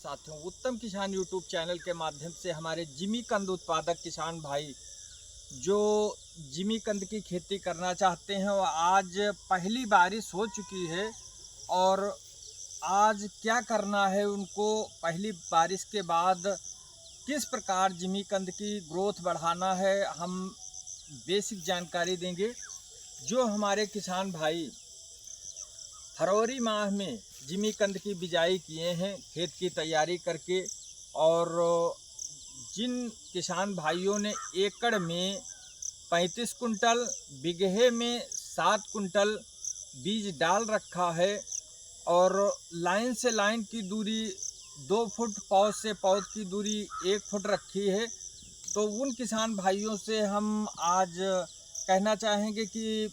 साथियों, उत्तम किसान यूट्यूब चैनल के माध्यम से हमारे जिमीकंद उत्पादक किसान भाई जो जिमीकंद की खेती करना चाहते हैं, वो आज पहली बारिश हो चुकी है और आज क्या करना है उनको पहली बारिश के बाद किस प्रकार जिमीकंद की ग्रोथ बढ़ाना है, हम बेसिक जानकारी देंगे। जो हमारे किसान भाई फरवरी माह में जिमीकंद की बिजाई किए हैं खेत की तैयारी करके, और जिन किसान भाइयों ने एकड़ में 35 कुंटल, बिगहे में 7 कुंटल बीज डाल रखा है और लाइन से लाइन की दूरी 2 फुट, पौध से पौध की दूरी 1 फुट रखी है, तो उन किसान भाइयों से हम आज कहना चाहेंगे कि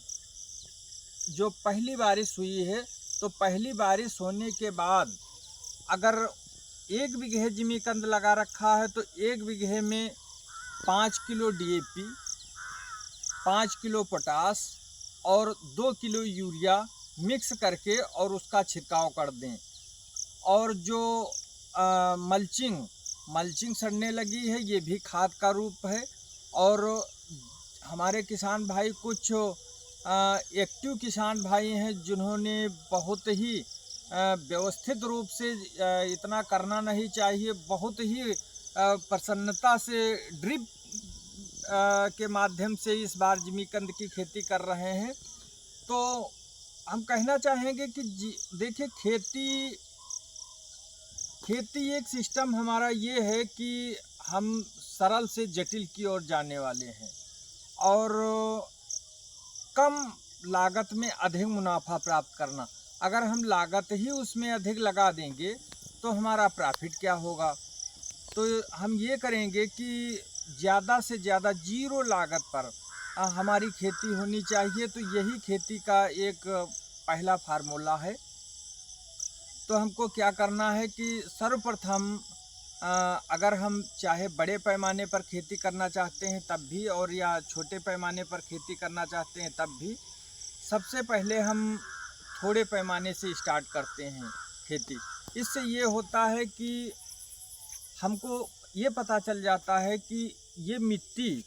जो पहली बारिश हुई है, तो पहली बारिश होने के बाद अगर 1 बीघे जिमीकंद लगा रखा है तो 1 बीघे में 5 किलो DAP, 5 किलो पोटास और 2 किलो यूरिया मिक्स करके और उसका छिड़काव कर दें। और जो मल्चिंग सड़ने लगी है, ये भी खाद का रूप है। और हमारे किसान भाई कुछ एक्टिव किसान भाई हैं जिन्होंने बहुत ही व्यवस्थित रूप से, इतना करना नहीं चाहिए, बहुत ही प्रसन्नता से ड्रिप के माध्यम से इस बार जिमीकंद की खेती कर रहे हैं। तो हम कहना चाहेंगे कि देखिए, खेती एक सिस्टम हमारा ये है कि हम सरल से जटिल की ओर जाने वाले हैं और कम लागत में अधिक मुनाफा प्राप्त करना। अगर हम लागत ही उसमें अधिक लगा देंगे तो हमारा प्रॉफिट क्या होगा। तो हम ये करेंगे कि ज़्यादा से ज़्यादा जीरो लागत पर हमारी खेती होनी चाहिए। तो यही खेती का एक पहला फार्मूला है। तो हमको क्या करना है कि सर्वप्रथम अगर हम चाहे बड़े पैमाने पर खेती करना चाहते हैं तब भी, और या छोटे पैमाने पर खेती करना चाहते हैं तब भी, सबसे पहले हम थोड़े पैमाने से स्टार्ट करते हैं खेती। इससे ये होता है कि हमको ये पता चल जाता है कि ये मिट्टी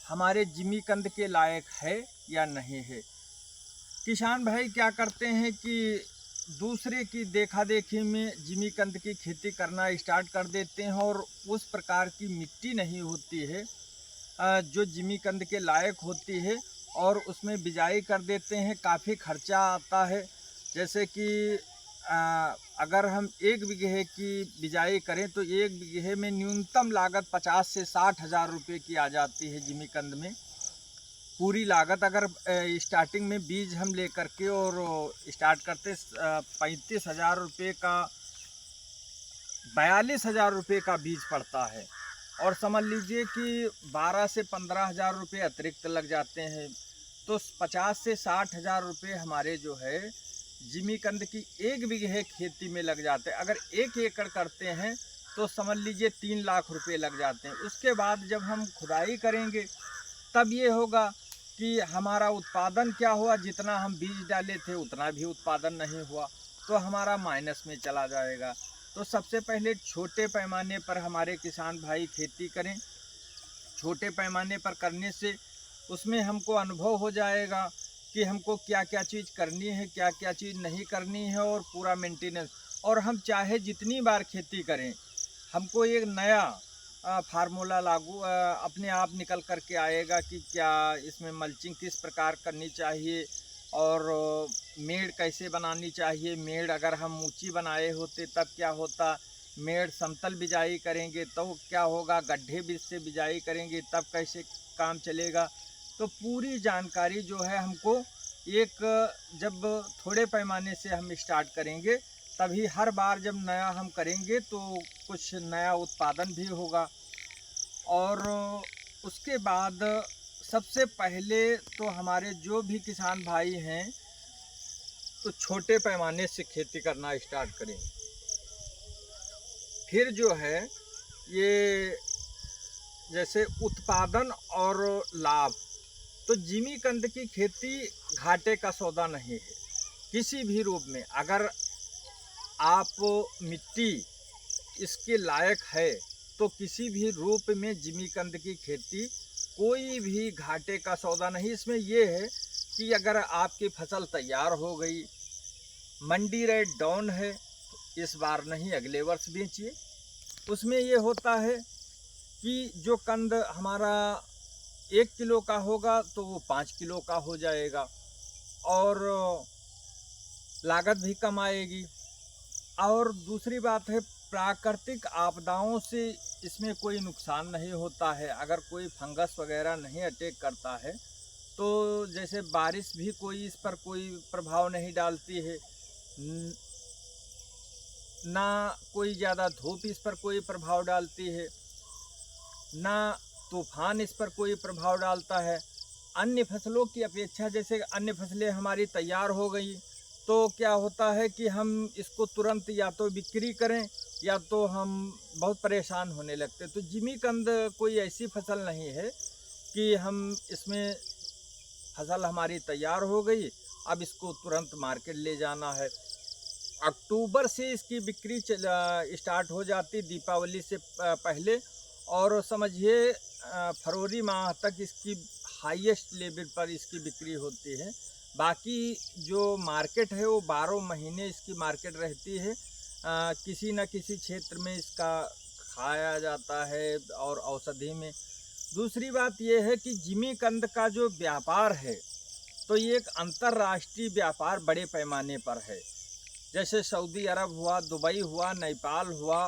हमारे जिमीकंद के लायक है या नहीं है। किसान भाई क्या करते हैं कि दूसरे की देखा देखी में जिमीकंद की खेती करना स्टार्ट कर देते हैं और उस प्रकार की मिट्टी नहीं होती है जो जिमीकंद के लायक होती है, और उसमें बिजाई कर देते हैं। काफ़ी खर्चा आता है। जैसे कि अगर हम 1 बीघे की बिजाई करें तो 1 बीघे में न्यूनतम लागत 50 से 60 हज़ार रुपये की आ जाती है जिमीकंद में। पूरी लागत अगर स्टार्टिंग में बीज हम ले करके और स्टार्ट करते 35 हज़ार रुपये का, 42 हज़ार रुपये का बीज पड़ता है, और समझ लीजिए कि 12 से 15 हज़ार रुपये अतिरिक्त लग जाते हैं। तो 50 से 60 हज़ार रुपये हमारे जो है जिमीकंद की 1 बीघे खेती में लग जाते हैं। अगर 1 एकड़ करते हैं तो समझ लीजिए 3 लाख रुपये लग जाते हैं। उसके बाद जब हम खुदाई करेंगे तब ये होगा कि हमारा उत्पादन क्या हुआ, जितना हम बीज डाले थे उतना भी उत्पादन नहीं हुआ, तो हमारा माइनस में चला जाएगा। तो सबसे पहले छोटे पैमाने पर हमारे किसान भाई खेती करें। छोटे पैमाने पर करने से उसमें हमको अनुभव हो जाएगा कि हमको क्या क्या चीज़ करनी है, क्या क्या चीज़ नहीं करनी है, और पूरा मेंटेनेंस। और हम चाहे जितनी बार खेती करें, हमको एक नया फार्मूला लागू अपने आप निकल कर के आएगा कि क्या इसमें मल्चिंग किस प्रकार करनी चाहिए और मेड़ कैसे बनानी चाहिए। मेड़ अगर हम ऊंची बनाए होते तब क्या होता, मेड़ समतल बिजाई करेंगे तो क्या होगा, गड्ढे बीच से बिजाई करेंगे तब कैसे काम चलेगा। तो पूरी जानकारी जो है हमको जब थोड़े पैमाने से हम स्टार्ट करेंगे, तभी हर बार जब नया हम करेंगे तो कुछ नया उत्पादन भी होगा। और उसके बाद सबसे पहले तो हमारे जो भी किसान भाई हैं तो छोटे पैमाने से खेती करना स्टार्ट करें। फिर जो है ये जैसे उत्पादन और लाभ, तो जिमीकंद की खेती घाटे का सौदा नहीं है किसी भी रूप में। अगर आप मिट्टी इसके लायक है तो किसी भी रूप में जिमीकंद की खेती कोई भी घाटे का सौदा नहीं। इसमें यह है कि अगर आपकी फसल तैयार हो गई, मंडी रेट डाउन है, इस बार नहीं अगले वर्ष बेचिए। उसमें ये होता है कि जो कंद हमारा 1 किलो का होगा तो वो 5 किलो का हो जाएगा और लागत भी कम आएगी। और दूसरी बात है, प्राकृतिक आपदाओं से इसमें कोई नुकसान नहीं होता है। अगर कोई फंगस वगैरह नहीं अटैक करता है तो जैसे बारिश भी कोई इस पर कोई प्रभाव नहीं डालती है, ना कोई ज़्यादा धूप इस पर कोई प्रभाव डालती है, ना तूफान इस पर कोई प्रभाव डालता है। अन्य फसलों की अपेक्षा जैसे अन्य फसलें हमारी तैयार हो गई तो क्या होता है कि हम इसको तुरंत या तो बिक्री करें या तो हम बहुत परेशान होने लगते। तो जिमीकंद कोई ऐसी फसल नहीं है कि हम इसमें फसल हमारी तैयार हो गई, अब इसको तुरंत मार्केट ले जाना है। अक्टूबर से इसकी बिक्री स्टार्ट हो जाती, दीपावली से पहले, और समझिए फरवरी माह तक इसकी हाईएस्ट लेवल पर इसकी बिक्री होती है। बाकी जो मार्केट है वो 12 महीने इसकी मार्केट रहती है। किसी न किसी क्षेत्र में इसका खाया जाता है और औषधि में। दूसरी बात ये है कि जिमीकंद का जो व्यापार है तो ये एक अंतर्राष्ट्रीय व्यापार बड़े पैमाने पर है। जैसे सऊदी अरब हुआ, दुबई हुआ, नेपाल हुआ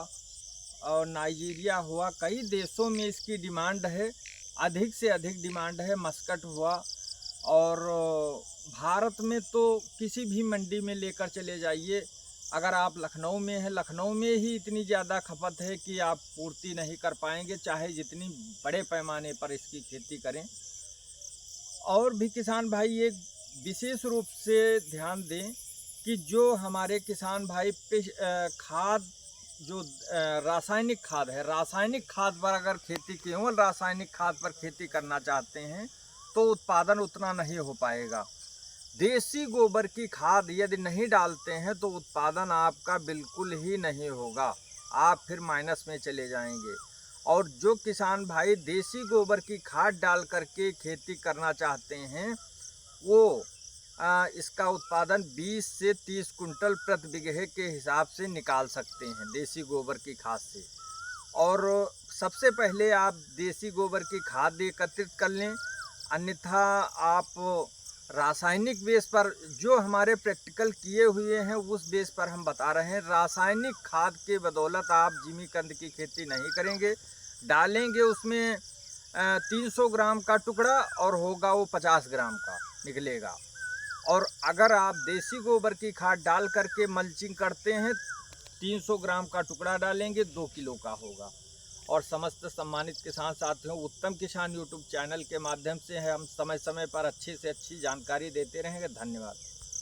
और नाइजीरिया हुआ, कई देशों में इसकी डिमांड है, अधिक से अधिक डिमांड है। मस्कट हुआ, और भारत में तो किसी भी मंडी में लेकर चले जाइए। अगर आप लखनऊ में हैं, लखनऊ में ही इतनी ज़्यादा खपत है कि आप पूर्ति नहीं कर पाएंगे, चाहे जितनी बड़े पैमाने पर इसकी खेती करें। और भी किसान भाई एक विशेष रूप से ध्यान दें कि जो हमारे किसान भाई खाद, जो रासायनिक खाद है, रासायनिक खाद पर अगर खेती केवल रासायनिक खाद पर खेती करना चाहते हैं तो उत्पादन उतना नहीं हो पाएगा। देसी गोबर की खाद यदि नहीं डालते हैं तो उत्पादन आपका बिल्कुल ही नहीं होगा, आप फिर माइनस में चले जाएंगे। और जो किसान भाई देसी गोबर की खाद डाल करके खेती करना चाहते हैं वो इसका उत्पादन 20 से 30 कुंटल प्रति बीघे के हिसाब से निकाल सकते हैं देसी गोबर की खाद से। और सबसे पहले आप देसी गोबर की खाद एकत्रित कर लें, अन्यथा आप रासायनिक बेस पर, जो हमारे प्रैक्टिकल किए हुए हैं उस बेस पर हम बता रहे हैं, रासायनिक खाद के बदौलत आप जिमीकंद की खेती नहीं करेंगे। डालेंगे उसमें 300 ग्राम का टुकड़ा और होगा वो 50 ग्राम का निकलेगा। और अगर आप देसी गोबर की खाद डाल करके मल्चिंग करते हैं, 300 ग्राम का टुकड़ा डालेंगे, 2 किलो का होगा। और समस्त सम्मानित किसान साथियों, उत्तम किसान यूट्यूब चैनल के माध्यम से हम समय समय पर अच्छी से अच्छी जानकारी देते रहेंगे। धन्यवाद।